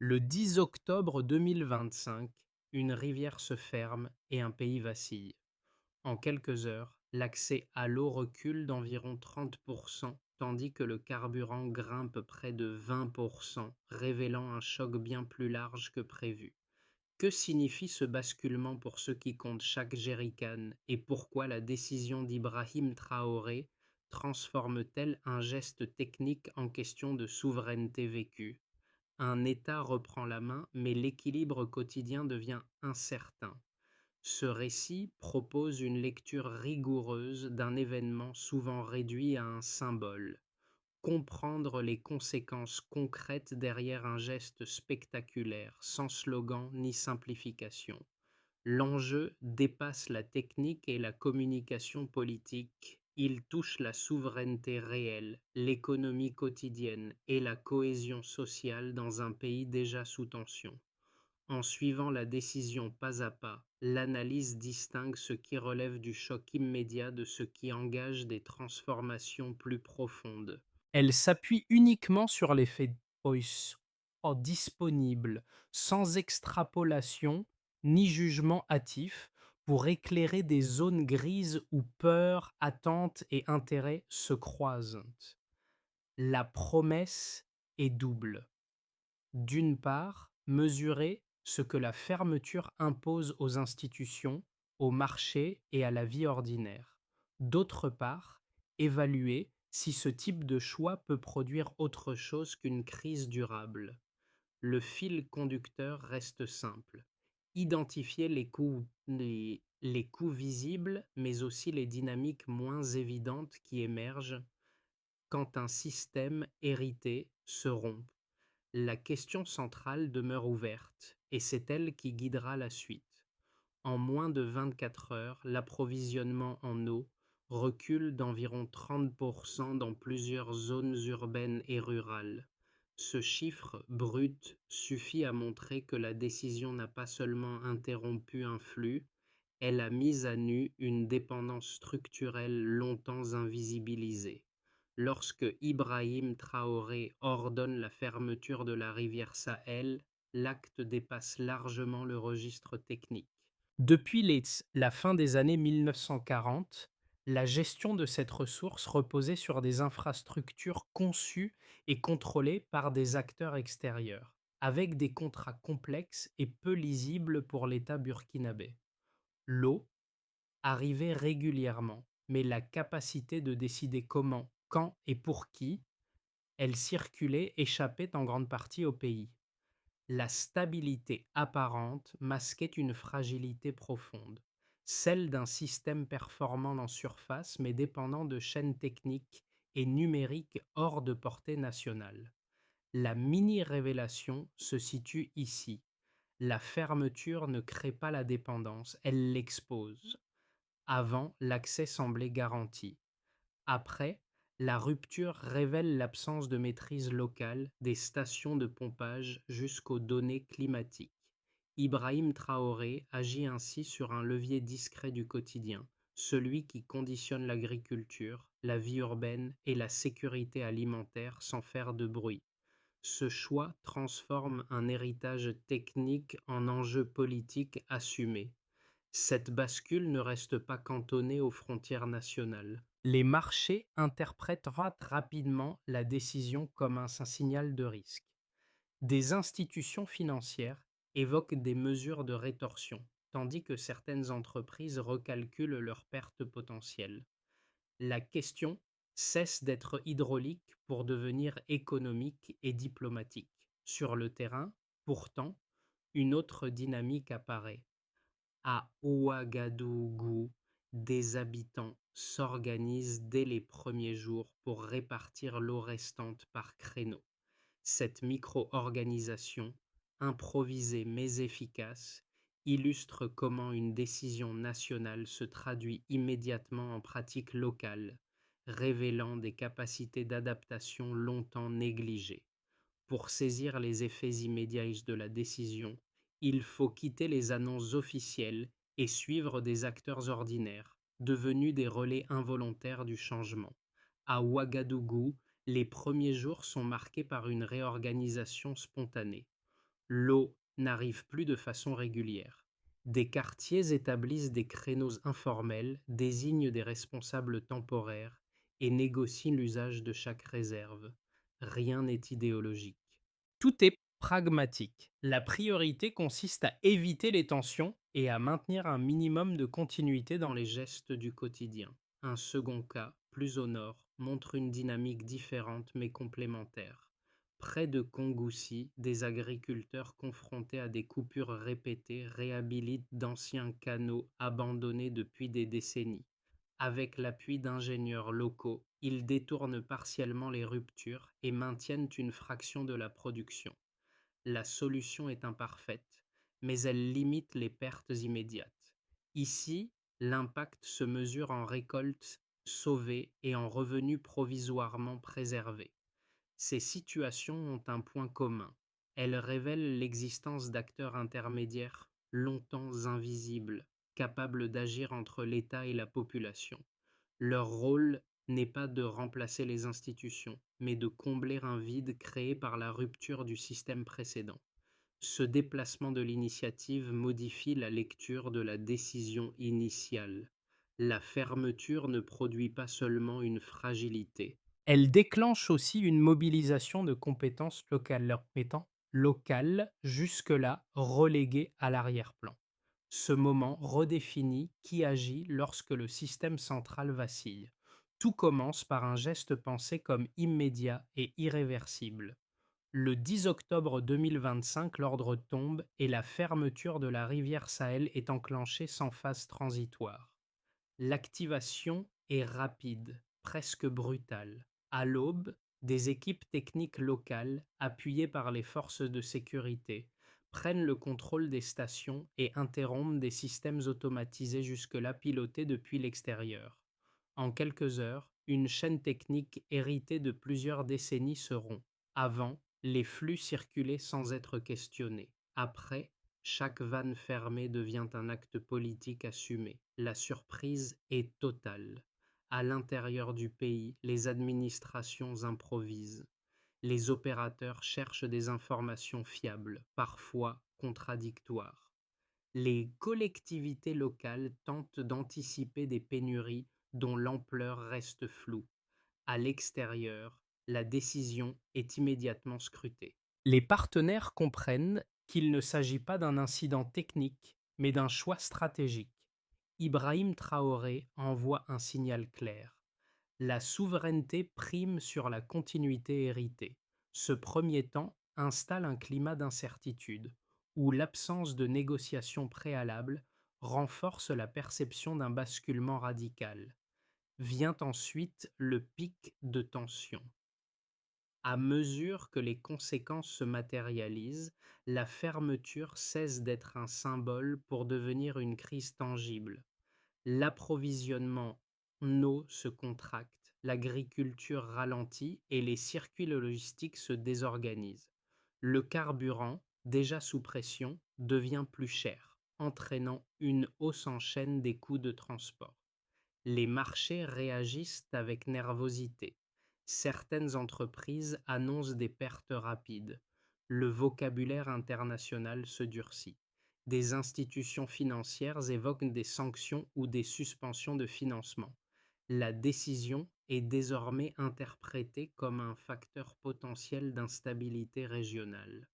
Le 10 octobre 2025, une rivière se ferme et un pays vacille. En quelques heures, l'accès à l'eau recule d'environ 30%, tandis que le carburant grimpe près de 20%, révélant un choc bien plus large que prévu. Que signifie ce basculement pour ceux qui comptent chaque jerrycan et pourquoi la décision d'Ibrahim Traoré transforme-t-elle un geste technique en question de souveraineté vécue? Un État reprend la main, mais l'équilibre quotidien devient incertain. Ce récit propose une lecture rigoureuse d'un événement souvent réduit à un symbole. Comprendre les conséquences concrètes derrière un geste spectaculaire, sans slogan ni simplification. L'enjeu dépasse la technique et la communication politique. Il touche la souveraineté réelle, l'économie quotidienne et la cohésion sociale dans un pays déjà sous tension. En suivant la décision pas à pas, l'analyse distingue ce qui relève du choc immédiat de ce qui engage des transformations plus profondes. Elle s'appuie uniquement sur les faits disponibles, sans extrapolation ni jugement hâtif, pour éclairer des zones grises où peur, attente et intérêt se croisent. La promesse est double. D'une part, mesurer ce que la fermeture impose aux institutions, au marché et à la vie ordinaire. D'autre part, évaluer si ce type de choix peut produire autre chose qu'une crise durable. Le fil conducteur reste simple. Identifier les coûts visibles, mais aussi les dynamiques moins évidentes qui émergent quand un système hérité se rompt. La question centrale demeure ouverte, et c'est elle qui guidera la suite. En moins de 24 heures, l'approvisionnement en eau recule d'environ 30% dans plusieurs zones urbaines et rurales. Ce chiffre brut suffit à montrer que la décision n'a pas seulement interrompu un flux, elle a mis à nu une dépendance structurelle longtemps invisibilisée. Lorsque Ibrahim Traoré ordonne la fermeture de la rivière Sahel, l'acte dépasse largement le registre technique. Depuis la fin des années 1940, la gestion de cette ressource reposait sur des infrastructures conçues et contrôlées par des acteurs extérieurs, avec des contrats complexes et peu lisibles pour l'État burkinabé. L'eau arrivait régulièrement, mais la capacité de décider comment, quand et pour qui elle circulait échappait en grande partie au pays. La stabilité apparente masquait une fragilité profonde, celle d'un système performant en surface mais dépendant de chaînes techniques et numériques hors de portée nationale. La mini-révélation se situe ici. La fermeture ne crée pas la dépendance, elle l'expose. Avant, l'accès semblait garanti. Après, la rupture révèle l'absence de maîtrise locale des stations de pompage jusqu'aux données climatiques. Ibrahim Traoré agit ainsi sur un levier discret du quotidien, celui qui conditionne l'agriculture, la vie urbaine et la sécurité alimentaire sans faire de bruit. Ce choix transforme un héritage technique en enjeu politique assumé. Cette bascule ne reste pas cantonnée aux frontières nationales. Les marchés interprètent rapidement la décision comme un signal de risque. Des institutions financières évoquent des mesures de rétorsion, tandis que certaines entreprises recalculent leurs pertes potentielles. La question cesse d'être hydraulique pour devenir économique et diplomatique. Sur le terrain, pourtant, une autre dynamique apparaît. À Ouagadougou, des habitants s'organisent dès les premiers jours pour répartir l'eau restante par créneau. Cette micro-organisation, improvisée mais efficace, illustre comment une décision nationale se traduit immédiatement en pratique locale, révélant des capacités d'adaptation longtemps négligées. Pour saisir les effets immédiats de la décision, il faut quitter les annonces officielles et suivre des acteurs ordinaires, devenus des relais involontaires du changement. À Ouagadougou, les premiers jours sont marqués par une réorganisation spontanée. L'eau n'arrive plus de façon régulière. Des quartiers établissent des créneaux informels, désignent des responsables temporaires et négocient l'usage de chaque réserve. Rien n'est idéologique. Tout est pragmatique. La priorité consiste à éviter les tensions et à maintenir un minimum de continuité dans les gestes du quotidien. Un second cas, plus au nord, montre une dynamique différente mais complémentaire. Près de Kongoussi, des agriculteurs confrontés à des coupures répétées réhabilitent d'anciens canaux abandonnés depuis des décennies. Avec l'appui d'ingénieurs locaux, ils détournent partiellement les ruptures et maintiennent une fraction de la production. La solution est imparfaite, mais elle limite les pertes immédiates. Ici, l'impact se mesure en récoltes sauvées et en revenus provisoirement préservés. Ces situations ont un point commun. Elles révèlent l'existence d'acteurs intermédiaires longtemps invisibles, capables d'agir entre l'État et la population. Leur rôle n'est pas de remplacer les institutions, mais de combler un vide créé par la rupture du système précédent. Ce déplacement de l'initiative modifie la lecture de la décision initiale. La fermeture ne produit pas seulement une fragilité, elle déclenche aussi une mobilisation de compétences locales, leur étant locales, jusque-là reléguées à l'arrière-plan. Ce moment redéfinit qui agit lorsque le système central vacille. Tout commence par un geste pensé comme immédiat et irréversible. Le 10 octobre 2025, l'ordre tombe et la fermeture de la rivière Sahel est enclenchée sans phase transitoire. L'activation est rapide, presque brutale. À l'aube, des équipes techniques locales, appuyées par les forces de sécurité, prennent le contrôle des stations et interrompent des systèmes automatisés jusque-là pilotés depuis l'extérieur. En quelques heures, une chaîne technique héritée de plusieurs décennies se rompt. Avant, les flux circulaient sans être questionnés. Après, chaque vanne fermée devient un acte politique assumé. La surprise est totale. À l'intérieur du pays, les administrations improvisent. Les opérateurs cherchent des informations fiables, parfois contradictoires. Les collectivités locales tentent d'anticiper des pénuries dont l'ampleur reste floue. À l'extérieur, la décision est immédiatement scrutée. Les partenaires comprennent qu'il ne s'agit pas d'un incident technique, mais d'un choix stratégique. Ibrahim Traoré envoie un signal clair. La souveraineté prime sur la continuité héritée. Ce premier temps installe un climat d'incertitude, où l'absence de négociation préalable renforce la perception d'un basculement radical. Vient ensuite le pic de tension. À mesure que les conséquences se matérialisent, la fermeture cesse d'être un symbole pour devenir une crise tangible. L'approvisionnement en eau se contracte, l'agriculture ralentit et les circuits logistiques se désorganisent. Le carburant, déjà sous pression, devient plus cher, entraînant une hausse en chaîne des coûts de transport. Les marchés réagissent avec nervosité. Certaines entreprises annoncent des pertes rapides. Le vocabulaire international se durcit. Des institutions financières évoquent des sanctions ou des suspensions de financement. La décision est désormais interprétée comme un facteur potentiel d'instabilité régionale.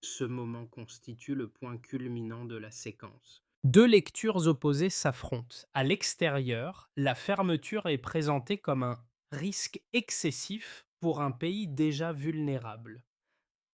Ce moment constitue le point culminant de la séquence. Deux lectures opposées s'affrontent. À l'extérieur, la fermeture est présentée comme un risque excessif pour un pays déjà vulnérable.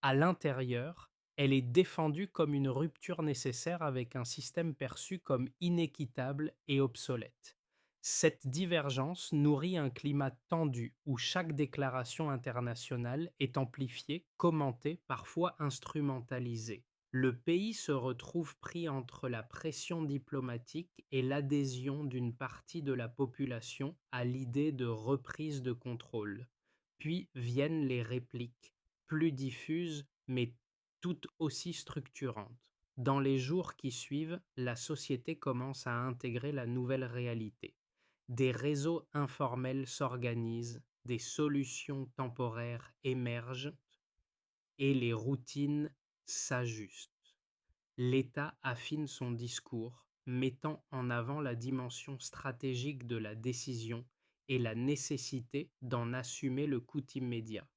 À l'intérieur, elle est défendue comme une rupture nécessaire avec un système perçu comme inéquitable et obsolète. Cette divergence nourrit un climat tendu où chaque déclaration internationale est amplifiée, commentée, parfois instrumentalisée. Le pays se retrouve pris entre la pression diplomatique et l'adhésion d'une partie de la population à l'idée de reprise de contrôle. Puis viennent les répliques, plus diffuses mais tout aussi structurantes. Dans les jours qui suivent, la société commence à intégrer la nouvelle réalité. Des réseaux informels s'organisent, des solutions temporaires émergent et les routines s'ajuste. L'État affine son discours, mettant en avant la dimension stratégique de la décision et la nécessité d'en assumer le coût immédiat.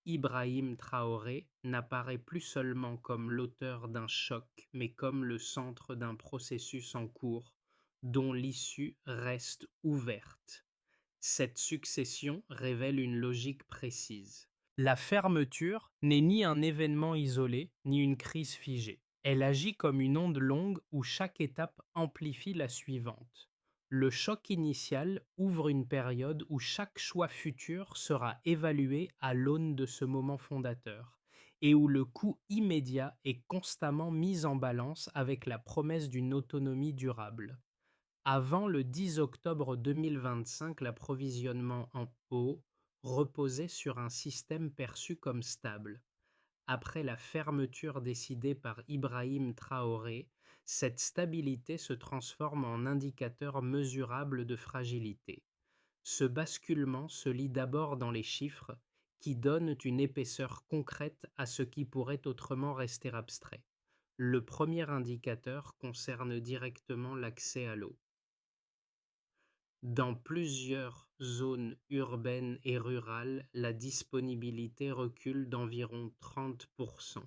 Ibrahim Traoré n'apparaît plus seulement comme l'auteur d'un choc, mais comme le centre d'un processus en cours dont l'issue reste ouverte. Cette succession révèle une logique précise. La fermeture n'est ni un événement isolé, ni une crise figée. Elle agit comme une onde longue où chaque étape amplifie la suivante. Le choc initial ouvre une période où chaque choix futur sera évalué à l'aune de ce moment fondateur et où le coût immédiat est constamment mis en balance avec la promesse d'une autonomie durable. Avant le 10 octobre 2025, l'approvisionnement en eau reposait sur un système perçu comme stable. Après la fermeture décidée par Ibrahim Traoré, cette stabilité se transforme en indicateur mesurable de fragilité. Ce basculement se lit d'abord dans les chiffres, qui donnent une épaisseur concrète à ce qui pourrait autrement rester abstrait. Le premier indicateur concerne directement l'accès à l'eau. Dans plusieurs zones urbaines et rurales, la disponibilité recule d'environ 30%.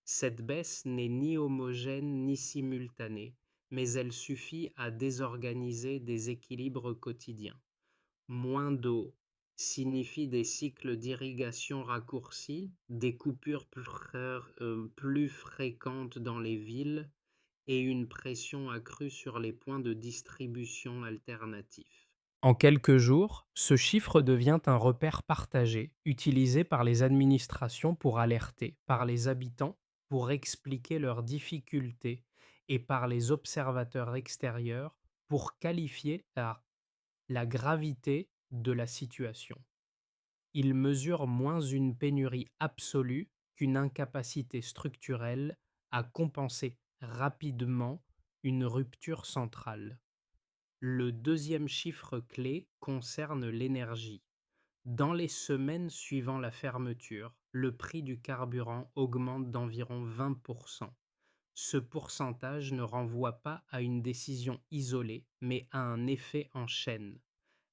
Cette baisse n'est ni homogène ni simultanée, mais elle suffit à désorganiser des équilibres quotidiens. Moins d'eau signifie des cycles d'irrigation raccourcis, des coupures plus fréquentes dans les villes et une pression accrue sur les points de distribution alternatifs. En quelques jours, ce chiffre devient un repère partagé, utilisé par les administrations pour alerter, par les habitants pour expliquer leurs difficultés et par les observateurs extérieurs pour qualifier la gravité de la situation. Il mesure moins une pénurie absolue qu'une incapacité structurelle à compenser rapidement une rupture centrale. Le deuxième chiffre clé concerne l'énergie. Dans les semaines suivant la fermeture, le prix du carburant augmente d'environ 20%. Ce pourcentage ne renvoie pas à une décision isolée, mais à un effet en chaîne.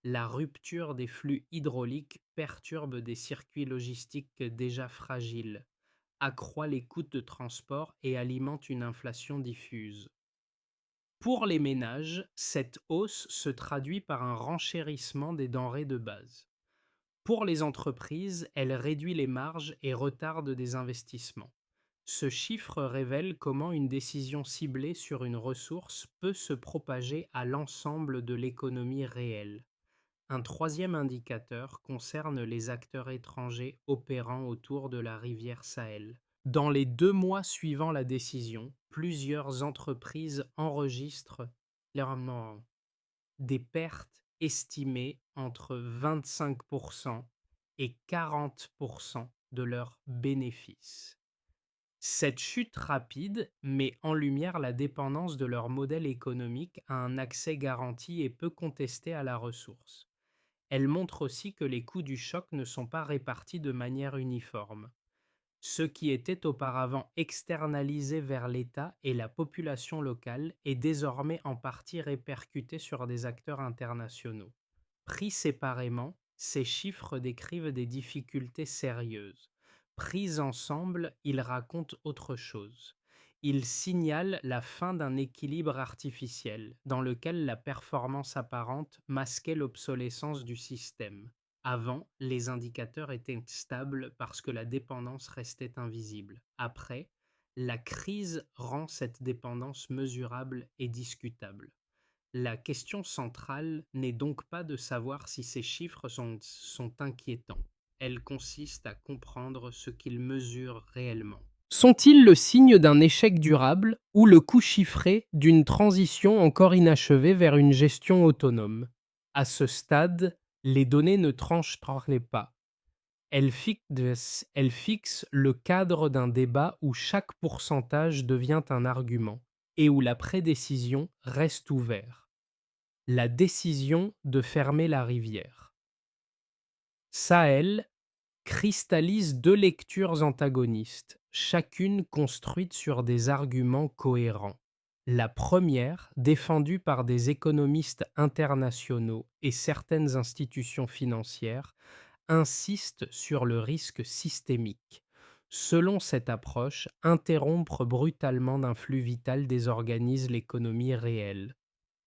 La rupture des flux hydrauliques perturbe des circuits logistiques déjà fragiles, accroît les coûts de transport et alimente une inflation diffuse. Pour les ménages, cette hausse se traduit par un renchérissement des denrées de base. Pour les entreprises, elle réduit les marges et retarde des investissements. Ce chiffre révèle comment une décision ciblée sur une ressource peut se propager à l'ensemble de l'économie réelle. Un troisième indicateur concerne les acteurs étrangers opérant autour de la rivière Sahel. Dans les 2 mois suivant la décision, plusieurs entreprises enregistrent clairement des pertes estimées entre 25% et 40% de leurs bénéfices. Cette chute rapide met en lumière la dépendance de leur modèle économique à un accès garanti et peu contesté à la ressource. Elle montre aussi que les coûts du choc ne sont pas répartis de manière uniforme. Ce qui était auparavant externalisé vers l'État et la population locale est désormais en partie répercuté sur des acteurs internationaux. Pris séparément, ces chiffres décrivent des difficultés sérieuses. Pris ensemble, ils racontent autre chose. Ils signalent la fin d'un équilibre artificiel dans lequel la performance apparente masquait l'obsolescence du système. Avant, les indicateurs étaient stables parce que la dépendance restait invisible. Après, la crise rend cette dépendance mesurable et discutable. La question centrale n'est donc pas de savoir si ces chiffres sont inquiétants. Elle consiste à comprendre ce qu'ils mesurent réellement. Sont-ils le signe d'un échec durable ou le coût chiffré d'une transition encore inachevée vers une gestion autonome? À ce stade, les données ne tranchent pas. Elles fixent le cadre d'un débat où chaque pourcentage devient un argument et où la prédécision reste ouverte. La décision de fermer la rivière. Sahel cristallise deux lectures antagonistes. chacune construite sur des arguments cohérents. La première, défendue par des économistes internationaux et certaines institutions financières, insiste sur le risque systémique. Selon cette approche, interrompre brutalement d'un flux vital désorganise l'économie réelle.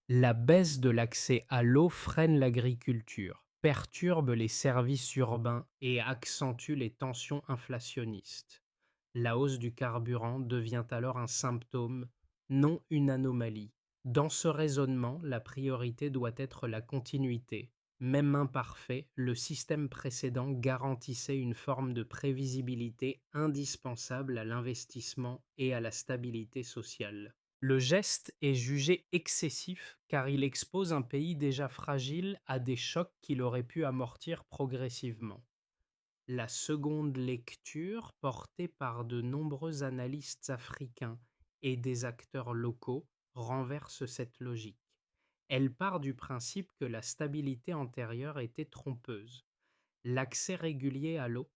La baisse de l'accès à l'eau freine l'agriculture, perturbe les services urbains et accentue les tensions inflationnistes. La hausse du carburant devient alors un symptôme, non une anomalie. Dans ce raisonnement, la priorité doit être la continuité. Même imparfait, le système précédent garantissait une forme de prévisibilité indispensable à l'investissement et à la stabilité sociale. Le geste est jugé excessif car il expose un pays déjà fragile à des chocs qu'il aurait pu amortir progressivement. La seconde lecture, portée par de nombreux analystes africains et des acteurs locaux, renverse cette logique. Elle part du principe que la stabilité antérieure était trompeuse. L'accès régulier à l'eau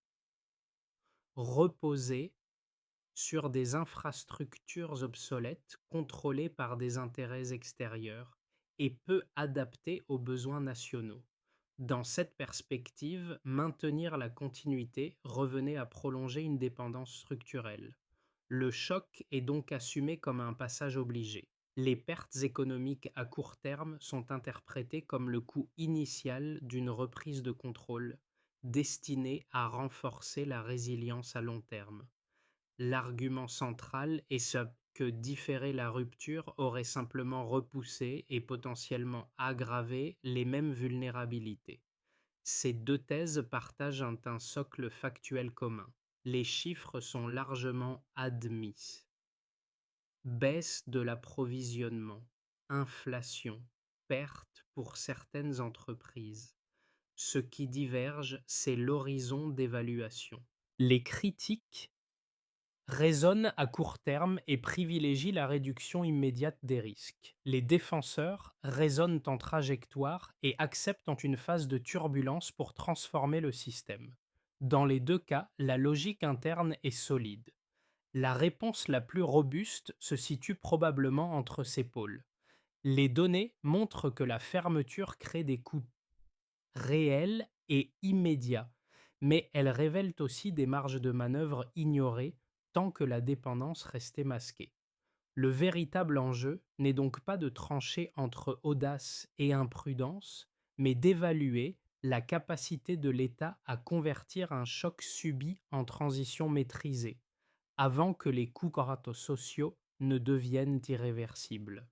reposait sur des infrastructures obsolètes contrôlées par des intérêts extérieurs et peu adaptées aux besoins nationaux. Dans cette perspective, maintenir la continuité revenait à prolonger une dépendance structurelle. Le choc est donc assumé comme un passage obligé. Les pertes économiques à court terme sont interprétées comme le coût initial d'une reprise de contrôle, destinée à renforcer la résilience à long terme. L'argument central est ce que différer la rupture aurait simplement repoussé et potentiellement aggravé les mêmes vulnérabilités. Ces deux thèses partagent un socle factuel commun. Les chiffres sont largement admis. Baisse de l'approvisionnement, inflation, perte pour certaines entreprises. Ce qui diverge, c'est l'horizon d'évaluation. Les critiques raisonne à court terme et privilégie la réduction immédiate des risques. Les défenseurs raisonnent en trajectoire et acceptent une phase de turbulence pour transformer le système. Dans les deux cas, la logique interne est solide. La réponse la plus robuste se situe probablement entre ces pôles. Les données montrent que la fermeture crée des coûts réels et immédiats, mais elles révèlent aussi des marges de manœuvre ignorées tant que la dépendance restait masquée. Le véritable enjeu n'est donc pas de trancher entre audace et imprudence, mais d'évaluer la capacité de l'État à convertir un choc subi en transition maîtrisée, avant que les coûts sociaux ne deviennent irréversibles.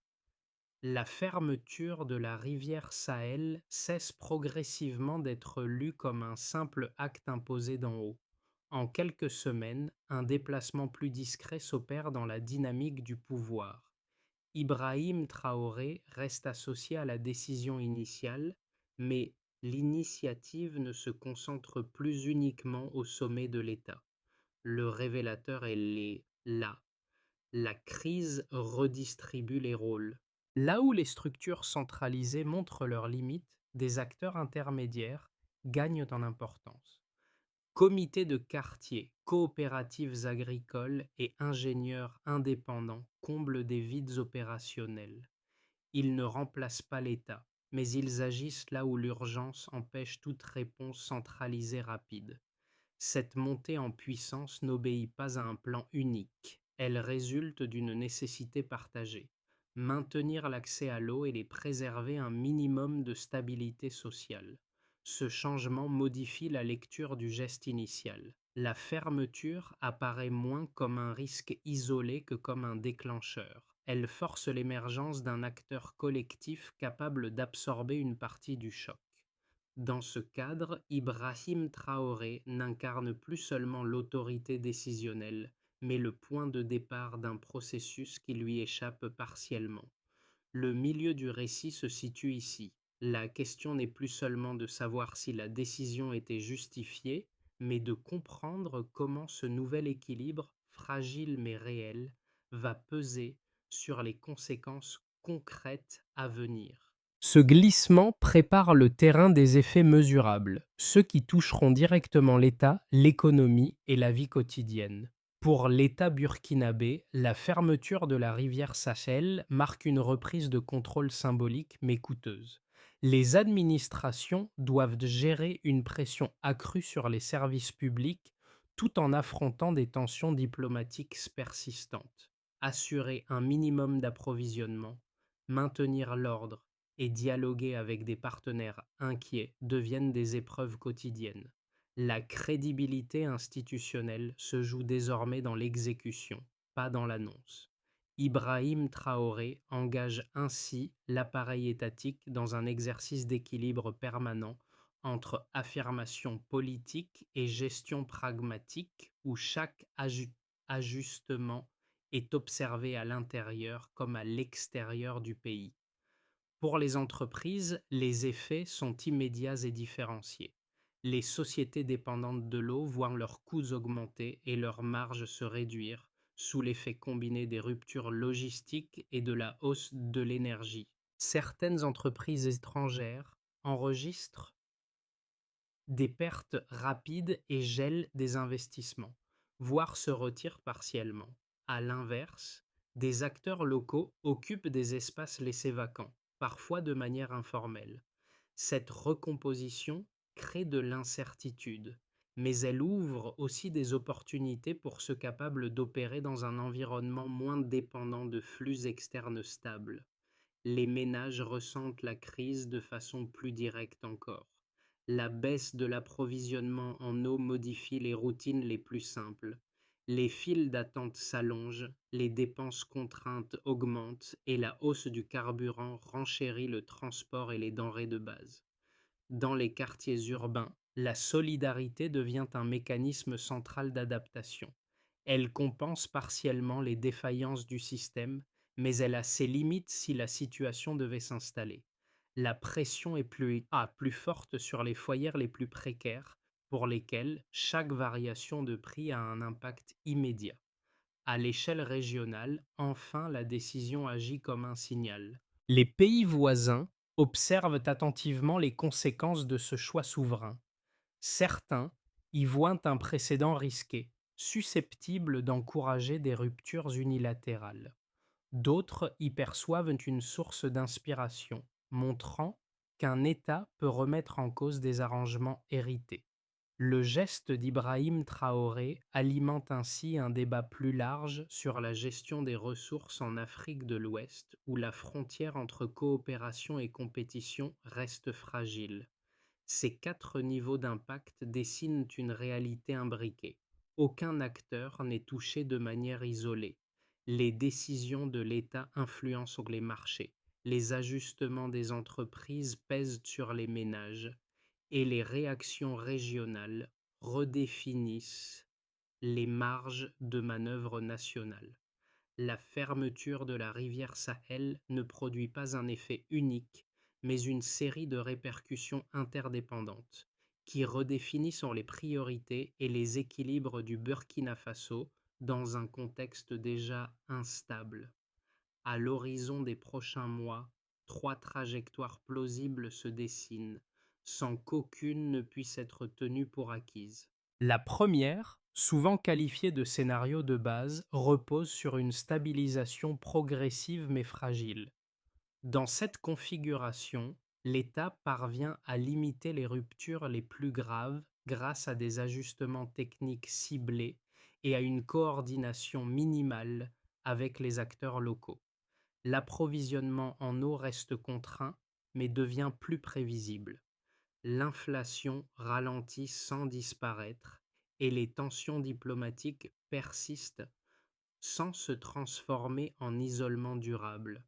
La fermeture de la rivière Sahel cesse progressivement d'être lue comme un simple acte imposé d'en haut. En quelques semaines, un déplacement plus discret s'opère dans la dynamique du pouvoir. Ibrahim Traoré reste associé à la décision initiale, mais l'initiative ne se concentre plus uniquement au sommet de l'État. Le révélateur est là. La crise redistribue les rôles. Là où les structures centralisées montrent leurs limites, des acteurs intermédiaires gagnent en importance. Comités de quartier, coopératives agricoles et ingénieurs indépendants comblent des vides opérationnels. Ils ne remplacent pas l'État, mais ils agissent là où l'urgence empêche toute réponse centralisée rapide. Cette montée en puissance n'obéit pas à un plan unique, elle résulte d'une nécessité partagée: maintenir l'accès à l'eau et les préserver un minimum de stabilité sociale. Ce changement modifie la lecture du geste initial. La fermeture apparaît moins comme un risque isolé que comme un déclencheur. Elle force l'émergence d'un acteur collectif capable d'absorber une partie du choc. Dans ce cadre, Ibrahim Traoré n'incarne plus seulement l'autorité décisionnelle, mais le point de départ d'un processus qui lui échappe partiellement. Le milieu du récit se situe ici. La question n'est plus seulement de savoir si la décision était justifiée, mais de comprendre comment ce nouvel équilibre, fragile mais réel, va peser sur les conséquences concrètes à venir. Ce glissement prépare le terrain des effets mesurables, ceux qui toucheront directement l'État, l'économie et la vie quotidienne. Pour l'État burkinabé, la fermeture de la rivière Sahel marque une reprise de contrôle symbolique mais coûteuse. Les administrations doivent gérer une pression accrue sur les services publics tout en affrontant des tensions diplomatiques persistantes. Assurer un minimum d'approvisionnement, maintenir l'ordre et dialoguer avec des partenaires inquiets deviennent des épreuves quotidiennes. La crédibilité institutionnelle se joue désormais dans l'exécution, pas dans l'annonce. Ibrahim Traoré engage ainsi l'appareil étatique dans un exercice d'équilibre permanent entre affirmation politique et gestion pragmatique où chaque ajustement est observé à l'intérieur comme à l'extérieur du pays. Pour les entreprises, les effets sont immédiats et différenciés. Les sociétés dépendantes de l'eau voient leurs coûts augmenter et leurs marges se réduire sous l'effet combiné des ruptures logistiques et de la hausse de l'énergie. Certaines entreprises étrangères enregistrent des pertes rapides et gèlent des investissements, voire se retirent partiellement. À l'inverse, des acteurs locaux occupent des espaces laissés vacants, parfois de manière informelle. Cette recomposition crée de l'incertitude, mais elle ouvre aussi des opportunités pour ceux capables d'opérer dans un environnement moins dépendant de flux externes stables. Les ménages ressentent la crise de façon plus directe encore. La baisse de l'approvisionnement en eau modifie les routines les plus simples. Les files d'attente s'allongent, les dépenses contraintes augmentent et la hausse du carburant renchérit le transport et les denrées de base. Dans les quartiers urbains, la solidarité devient un mécanisme central d'adaptation. Elle compense partiellement les défaillances du système, mais elle a ses limites si la situation devait s'installer. La pression est plus forte sur les foyers les plus précaires, pour lesquels chaque variation de prix a un impact immédiat. À l'échelle régionale, enfin la décision agit comme un signal. Les pays voisins observent attentivement les conséquences de ce choix souverain. Certains y voient un précédent risqué, susceptible d'encourager des ruptures unilatérales. D'autres y perçoivent une source d'inspiration, montrant qu'un État peut remettre en cause des arrangements hérités. Le geste d'Ibrahim Traoré alimente ainsi un débat plus large sur la gestion des ressources en Afrique de l'Ouest, où la frontière entre coopération et compétition reste fragile. Ces quatre niveaux d'impact dessinent une réalité imbriquée. Aucun acteur n'est touché de manière isolée. Les décisions de l'État influencent les marchés. Les ajustements des entreprises pèsent sur les ménages et les réactions régionales redéfinissent les marges de manœuvre nationales. La fermeture de la rivière Sahel ne produit pas un effet unique, mais une série de répercussions interdépendantes qui redéfinissent les priorités et les équilibres du Burkina Faso dans un contexte déjà instable. À l'horizon des prochains mois, trois trajectoires plausibles se dessinent, sans qu'aucune ne puisse être tenue pour acquise. La première, souvent qualifiée de scénario de base, repose sur une stabilisation progressive mais fragile. Dans cette configuration, l'État parvient à limiter les ruptures les plus graves grâce à des ajustements techniques ciblés et à une coordination minimale avec les acteurs locaux. L'approvisionnement en eau reste contraint, mais devient plus prévisible. L'inflation ralentit sans disparaître et les tensions diplomatiques persistent sans se transformer en isolement durable.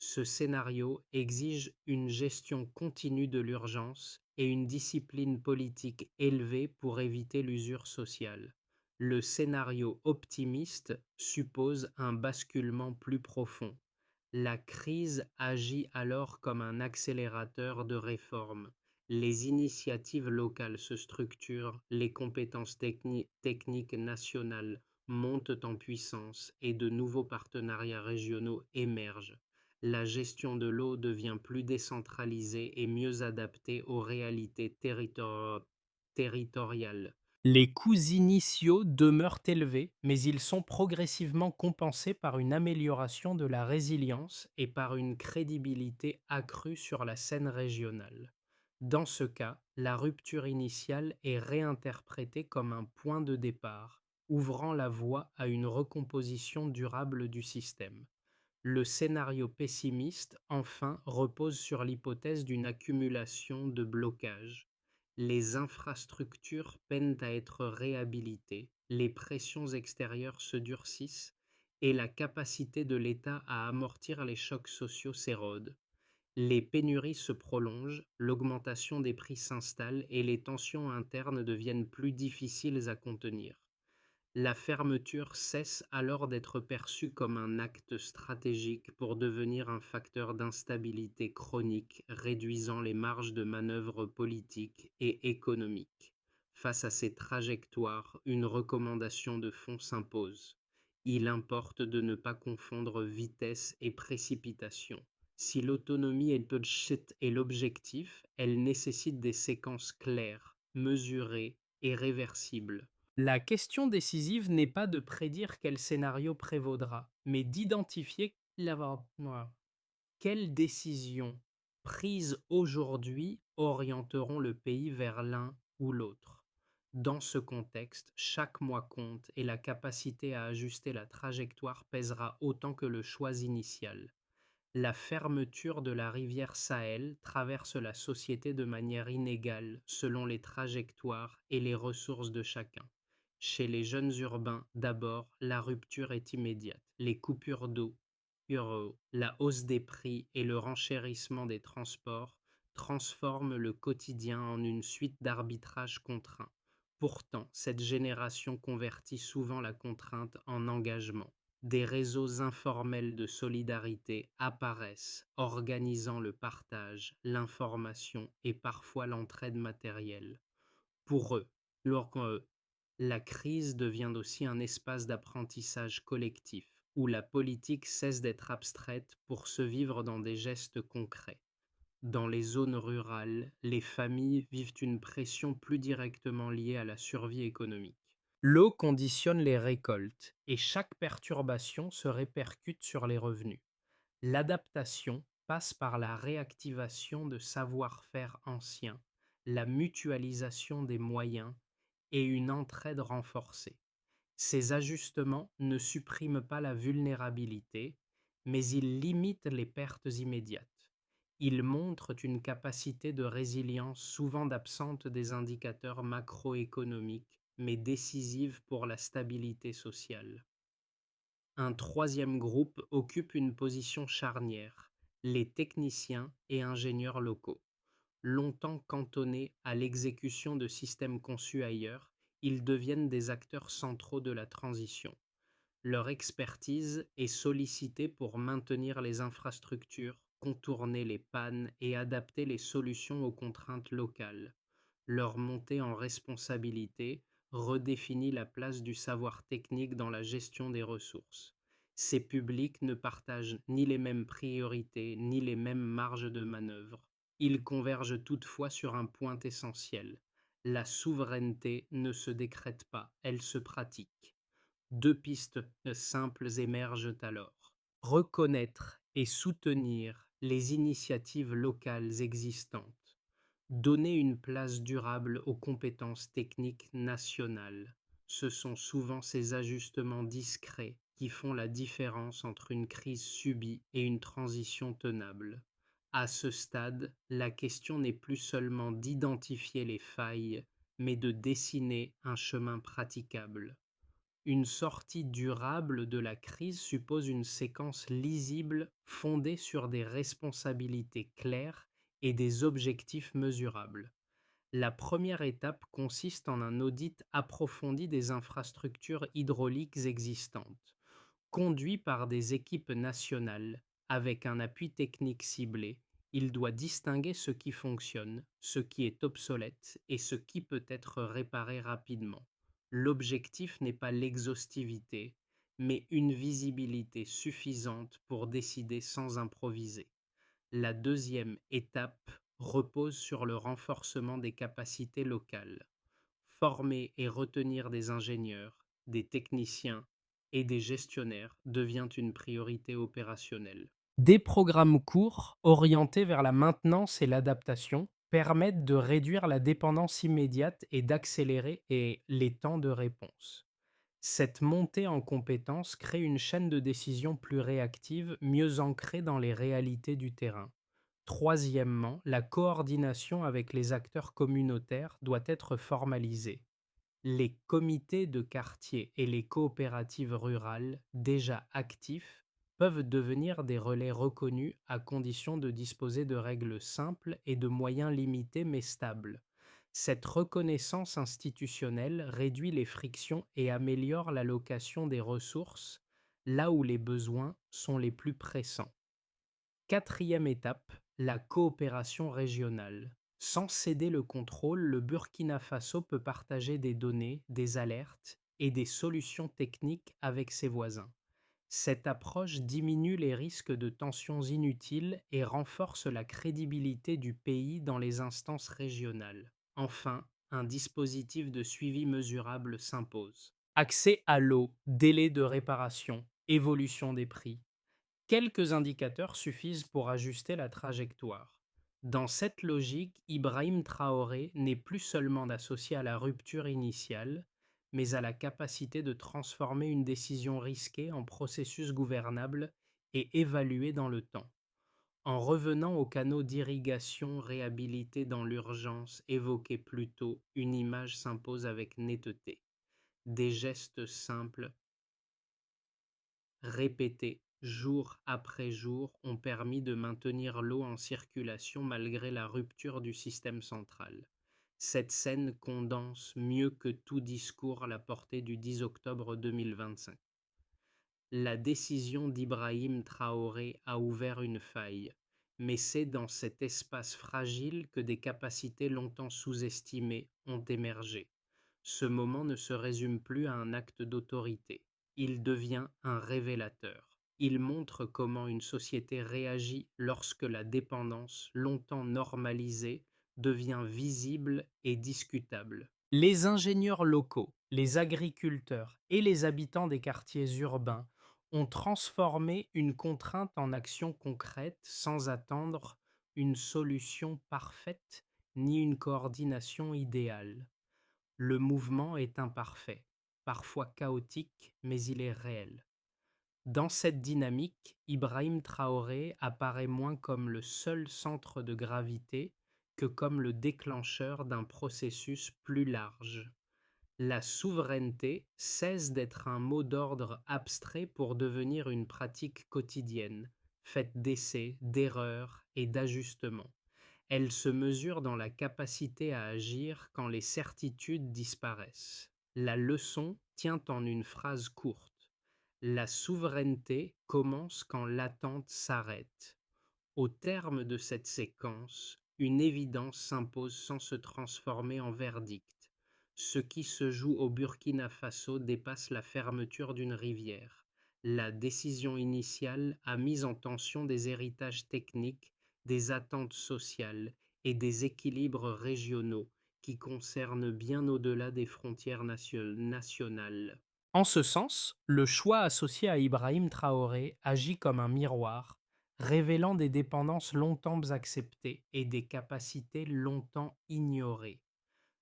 Ce scénario exige une gestion continue de l'urgence et une discipline politique élevée pour éviter l'usure sociale. Le scénario optimiste suppose un basculement plus profond. La crise agit alors comme un accélérateur de réformes. Les initiatives locales se structurent, les compétences techniques nationales montent en puissance et de nouveaux partenariats régionaux émergent. La gestion de l'eau devient plus décentralisée et mieux adaptée aux réalités territoriales. Les coûts initiaux demeurent élevés, mais ils sont progressivement compensés par une amélioration de la résilience et par une crédibilité accrue sur la scène régionale. Dans ce cas, la rupture initiale est réinterprétée comme un point de départ, ouvrant la voie à une recomposition durable du système. Le scénario pessimiste, enfin, repose sur l'hypothèse d'une accumulation de blocages. Les infrastructures peinent à être réhabilitées, les pressions extérieures se durcissent et la capacité de l'État à amortir les chocs sociaux s'érode. Les pénuries se prolongent, l'augmentation des prix s'installe et les tensions internes deviennent plus difficiles à contenir. La fermeture cesse alors d'être perçue comme un acte stratégique pour devenir un facteur d'instabilité chronique, réduisant les marges de manœuvre politiques et économiques. Face à ces trajectoires, une recommandation de fond s'impose. Il importe de ne pas confondre vitesse et précipitation. Si l'autonomie est l'objectif, elle nécessite des séquences claires, mesurées et réversibles. La question décisive n'est pas de prédire quel scénario prévaudra, mais d'identifier quelles décisions prises aujourd'hui orienteront le pays vers l'un ou l'autre. Dans ce contexte, chaque mois compte et la capacité à ajuster la trajectoire pèsera autant que le choix initial. La fermeture de la rivière Sahel traverse la société de manière inégale selon les trajectoires et les ressources de chacun. Chez les jeunes urbains, d'abord, la rupture est immédiate. Les coupures d'eau, la hausse des prix et le renchérissement des transports transforment le quotidien en une suite d'arbitrages contraints. Pourtant, cette génération convertit souvent la contrainte en engagement. Des réseaux informels de solidarité apparaissent, organisant le partage, l'information et parfois l'entraide matérielle. Pour eux, la crise devient aussi un espace d'apprentissage collectif, où la politique cesse d'être abstraite pour se vivre dans des gestes concrets. Dans les zones rurales, les familles vivent une pression plus directement liée à la survie économique. L'eau conditionne les récoltes et chaque perturbation se répercute sur les revenus. L'adaptation passe par la réactivation de savoir-faire anciens, la mutualisation des moyens et une entraide renforcée. Ces ajustements ne suppriment pas la vulnérabilité, mais ils limitent les pertes immédiates. Ils montrent une capacité de résilience souvent absente des indicateurs macroéconomiques, mais décisive pour la stabilité sociale. Un troisième groupe occupe une position charnière, les techniciens et ingénieurs locaux. Longtemps cantonnés à l'exécution de systèmes conçus ailleurs, ils deviennent des acteurs centraux de la transition. Leur expertise est sollicitée pour maintenir les infrastructures, contourner les pannes et adapter les solutions aux contraintes locales. Leur montée en responsabilité redéfinit la place du savoir technique dans la gestion des ressources. Ces publics ne partagent ni les mêmes priorités ni les mêmes marges de manœuvre. Ils convergent toutefois sur un point essentiel. La souveraineté ne se décrète pas, elle se pratique. Deux pistes simples émergent alors. Reconnaître et soutenir les initiatives locales existantes. Donner une place durable aux compétences techniques nationales. Ce sont souvent ces ajustements discrets qui font la différence entre une crise subie et une transition tenable. À ce stade, la question n'est plus seulement d'identifier les failles, mais de dessiner un chemin praticable. Une sortie durable de la crise suppose une séquence lisible fondée sur des responsabilités claires et des objectifs mesurables. La première étape consiste en un audit approfondi des infrastructures hydrauliques existantes, conduit par des équipes nationales avec un appui technique ciblé. Il doit distinguer ce qui fonctionne, ce qui est obsolète et ce qui peut être réparé rapidement. L'objectif n'est pas l'exhaustivité, mais une visibilité suffisante pour décider sans improviser. La deuxième étape repose sur le renforcement des capacités locales. Former et retenir des ingénieurs, des techniciens et des gestionnaires devient une priorité opérationnelle. Des programmes courts, orientés vers la maintenance et l'adaptation, permettent de réduire la dépendance immédiate et d'accélérer les temps de réponse. Cette montée en compétences crée une chaîne de décision plus réactive, mieux ancrée dans les réalités du terrain. Troisièmement, la coordination avec les acteurs communautaires doit être formalisée. Les comités de quartier et les coopératives rurales, déjà actifs, peuvent devenir des relais reconnus à condition de disposer de règles simples et de moyens limités mais stables. Cette reconnaissance institutionnelle réduit les frictions et améliore l'allocation des ressources là où les besoins sont les plus pressants. Quatrième étape, la coopération régionale. Sans céder le contrôle, le Burkina Faso peut partager des données, des alertes et des solutions techniques avec ses voisins. Cette approche diminue les risques de tensions inutiles et renforce la crédibilité du pays dans les instances régionales. Enfin, un dispositif de suivi mesurable s'impose. Accès à l'eau, délai de réparation, évolution des prix. Quelques indicateurs suffisent pour ajuster la trajectoire. Dans cette logique, Ibrahim Traoré n'est plus seulement associé à la rupture initiale, mais à la capacité de transformer une décision risquée en processus gouvernable et évalué dans le temps. En revenant aux canaux d'irrigation réhabilités dans l'urgence évoqués plus tôt, une image s'impose avec netteté. Des gestes simples, répétés jour après jour, ont permis de maintenir l'eau en circulation malgré la rupture du système central. Cette scène condense mieux que tout discours la portée du 10 octobre 2025. La décision d'Ibrahim Traoré a ouvert une faille, mais c'est dans cet espace fragile que des capacités longtemps sous-estimées ont émergé. Ce moment ne se résume plus à un acte d'autorité, il devient un révélateur. Il montre comment une société réagit lorsque la dépendance, longtemps normalisée, devient visible et discutable. Les ingénieurs locaux, les agriculteurs et les habitants des quartiers urbains ont transformé une contrainte en action concrète sans attendre une solution parfaite ni une coordination idéale. Le mouvement est imparfait, parfois chaotique, mais il est réel. Dans cette dynamique, Ibrahim Traoré apparaît moins comme le seul centre de gravité que comme le déclencheur d'un processus plus large. La souveraineté cesse d'être un mot d'ordre abstrait pour devenir une pratique quotidienne, faite d'essais, d'erreurs et d'ajustements. Elle se mesure dans la capacité à agir quand les certitudes disparaissent. La leçon tient en une phrase courte. La souveraineté commence quand l'attente s'arrête. Au terme de cette séquence, une évidence s'impose sans se transformer en verdict. Ce qui se joue au Burkina Faso dépasse la fermeture d'une rivière. La décision initiale a mis en tension des héritages techniques, des attentes sociales et des équilibres régionaux qui concernent bien au-delà des frontières nationales. En ce sens, le choix associé à Ibrahim Traoré agit comme un miroir, révélant des dépendances longtemps acceptées et des capacités longtemps ignorées.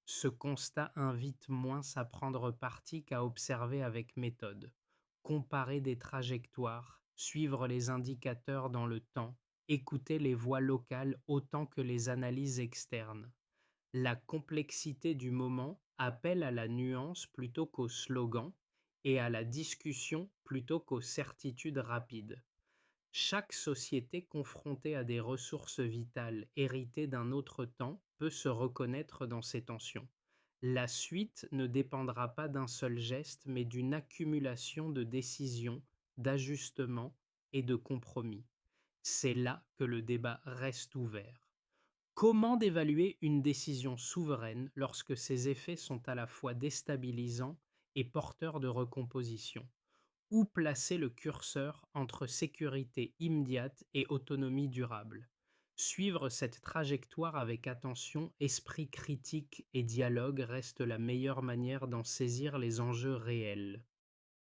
Ce constat invite moins à prendre parti qu'à observer avec méthode, comparer des trajectoires, suivre les indicateurs dans le temps, écouter les voix locales autant que les analyses externes. La complexité du moment appelle à la nuance plutôt qu'au slogan et à la discussion plutôt qu'aux certitudes rapides. Chaque société confrontée à des ressources vitales héritées d'un autre temps peut se reconnaître dans ces tensions. La suite ne dépendra pas d'un seul geste, mais d'une accumulation de décisions, d'ajustements et de compromis. C'est là que le débat reste ouvert. Comment d'évaluer une décision souveraine lorsque ses effets sont à la fois déstabilisants et porteurs de recomposition? Où placer le curseur entre sécurité immédiate et autonomie durable? Suivre cette trajectoire avec attention, esprit critique et dialogue reste la meilleure manière d'en saisir les enjeux réels.